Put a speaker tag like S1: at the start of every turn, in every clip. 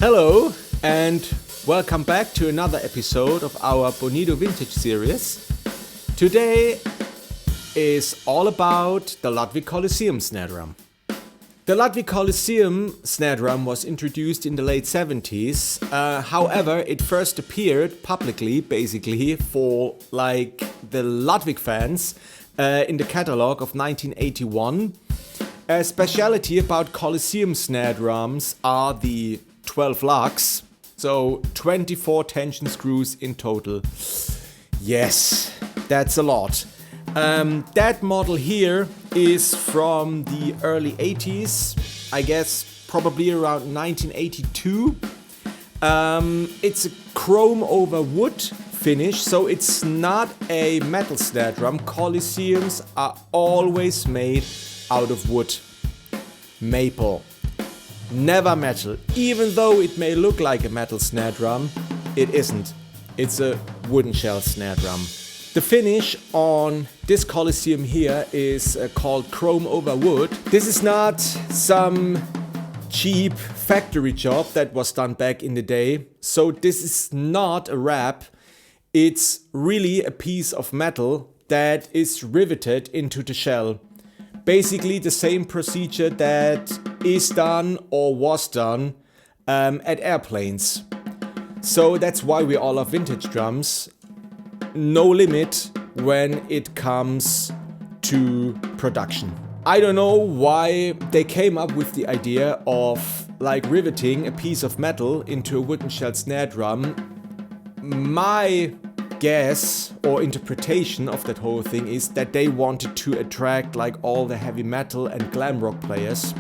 S1: Hello and welcome back to another episode of our Bonedo Vintage series. Today is all about the Ludwig Coliseum snare drum. The Ludwig Coliseum snare drum was introduced in the late 70s. However, it first appeared publicly, basically, for like the Ludwig fans in the catalog of 1981. A speciality about Coliseum snare drums are the 12 lugs, so 24 tension screws in total. Yes, that's a lot. That model here is from the early 80s, I guess probably around 1982. It's a chrome over wood finish, so it's not a metal snare drum. Coliseums are always made out of wood. Maple. Never metal. Even though it may look like a metal snare drum, it isn't. It's a wooden shell snare drum. The finish on this Coliseum here is called chrome over wood. This is not some cheap factory job that was done back in the day. So this is not a wrap. It's really a piece of metal that is riveted into the shell. Basically the same procedure that is done or was done at airplanes. So that's why we all love vintage drums. No limit when it comes to production. I don't know why they came up with the idea of like riveting a piece of metal into a wooden shell snare drum. My guess or interpretation of that whole thing is that they wanted to attract like all the heavy metal and glam rock players.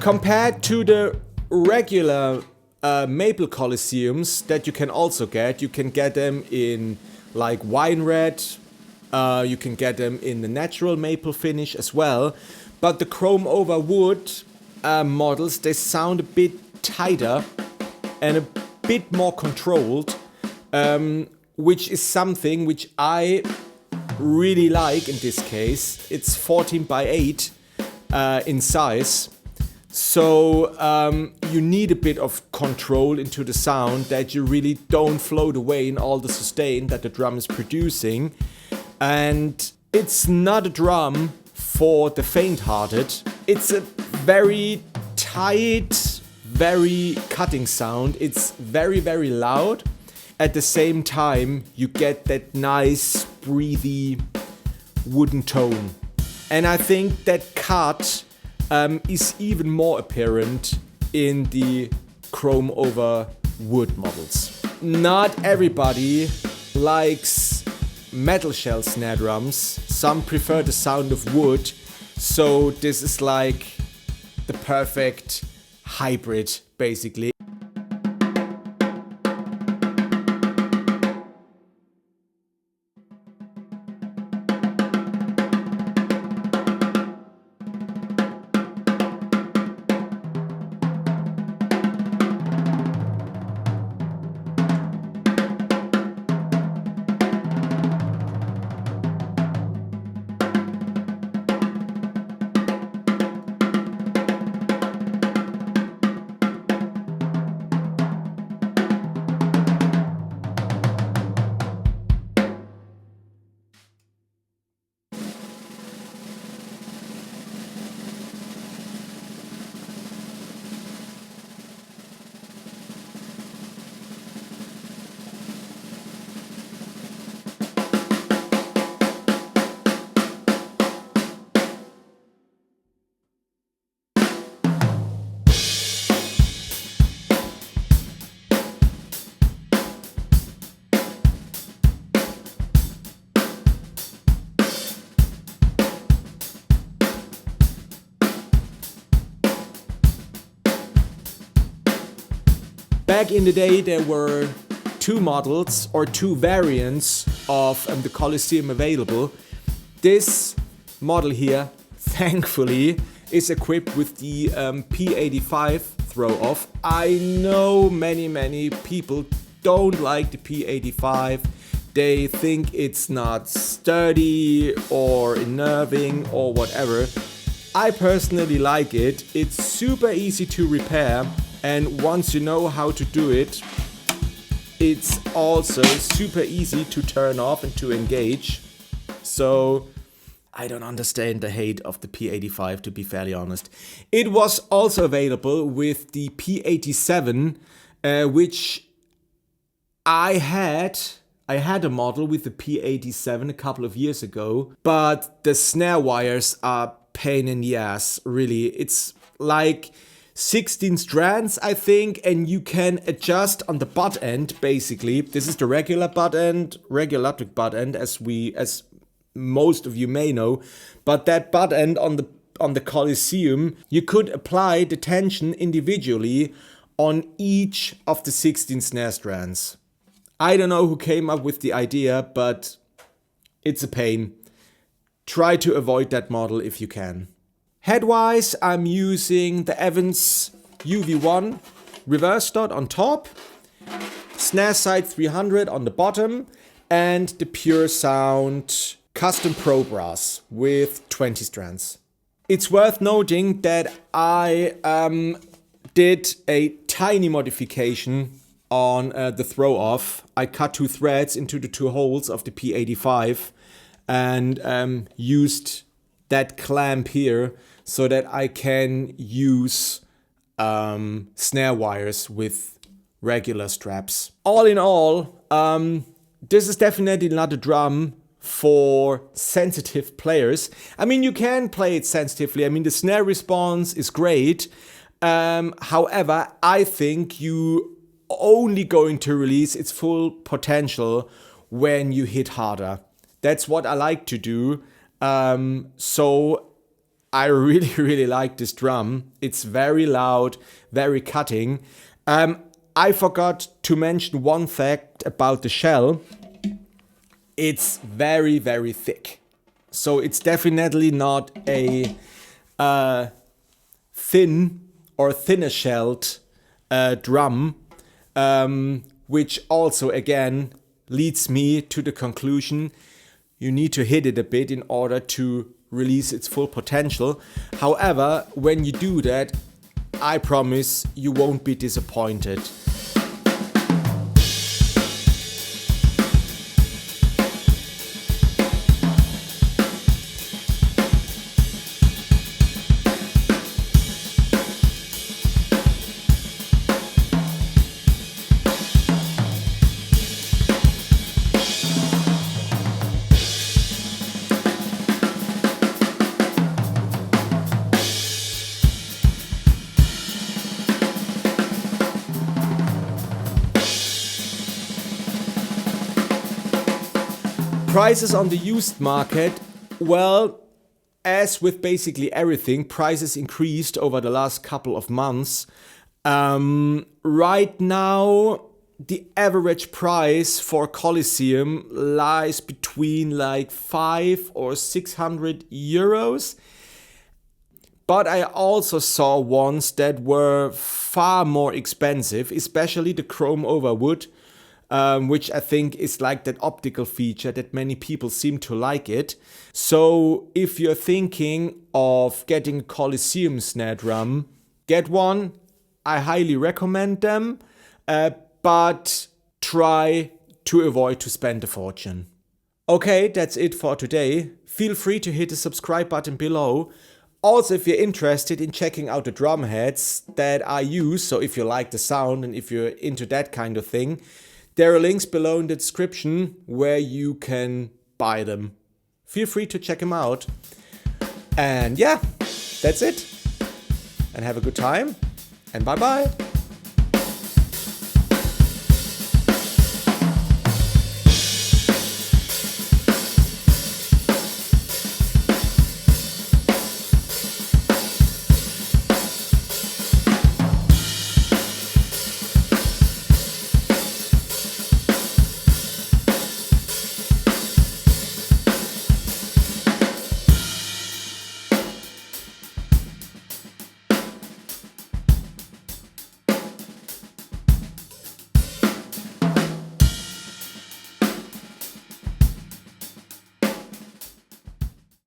S1: Compared to the regular maple Coliseums that you can also get, you can get them in like wine red, you can get them in the natural maple finish as well. But the chrome over wood models, they sound a bit tighter and a bit more controlled. Which is something which I really like in this case. It's 14 by 8 in size. So you need a bit of control into the sound that you really don't float away in all the sustain that the drum is producing. And it's not a drum for the faint-hearted. It's a very tight, very cutting sound. It's very, very loud. At the same time, you get that nice, breathy, wooden tone. And I think that cut is even more apparent in the chrome over wood models. Not everybody likes metal shell snare drums. Some prefer the sound of wood. So this is like the perfect hybrid, basically. Back in the day, there were two models or two variants of the Coliseum available. This model here, thankfully, is equipped with the P85 throw-off. I know many people don't like the P85. They think it's not sturdy or unnerving or whatever. I personally like it. It's super easy to repair. And once you know how to do it, it's also super easy to turn off and to engage. So I don't understand the hate of the P85, to be fairly honest. It was also available with the P87, which I had a model with the P87 a couple of years ago, but the snare wires are pain in the ass, really. It's like 16 strands, I think, and you can adjust on the butt end, basically. This is the regular butt end, regular Ludwig butt end, as most of you may know. But that butt end on the Coliseum, you could apply the tension individually on each of the 16 snare strands. I don't know who came up with the idea, but it's a pain. Try to avoid that model if you can. Headwise, I'm using the Evans UV1 reverse dot on top, Snare Side 300 on the bottom, and the Pure Sound Custom Pro Brass with 20 strands. It's worth noting that I did a tiny modification on the throw-off. I cut 2 threads into the 2 holes of the P85 and used that clamp here so that I can use snare wires with regular straps. All in all, this is definitely not a drum for sensitive players. I mean, you can play it sensitively. I mean, the snare response is great. However, I think you only going to release its full potential when you hit harder. That's what I like to do. So I really, really like this drum. It's very loud, very cutting. I forgot to mention one fact about the shell. It's very, very thick. So it's definitely not a thin or thinner shelled drum. Which also, again, leads me to the conclusion you need to hit it a bit in order to release its full potential. However, when you do that, I promise you won't be disappointed. Prices on the used market, well, as with basically everything, prices increased over the last couple of months. Right now, the average price for Coliseum lies between like 500 or 600 euros. But I also saw ones that were far more expensive, especially the chrome over wood. Which I think is like that optical feature that many people seem to like it. So if you're thinking of getting a Coliseum snare drum, get one. I highly recommend them, but try to avoid to spend a fortune. Okay, that's it for today. Feel free to hit the subscribe button below. Also, if you're interested in checking out the Drumheads that I use, so if you like the sound and if you're into that kind of thing, there are links below in the description where you can buy them. Feel free to check them out. And yeah, that's it. And have a good time. And bye-bye.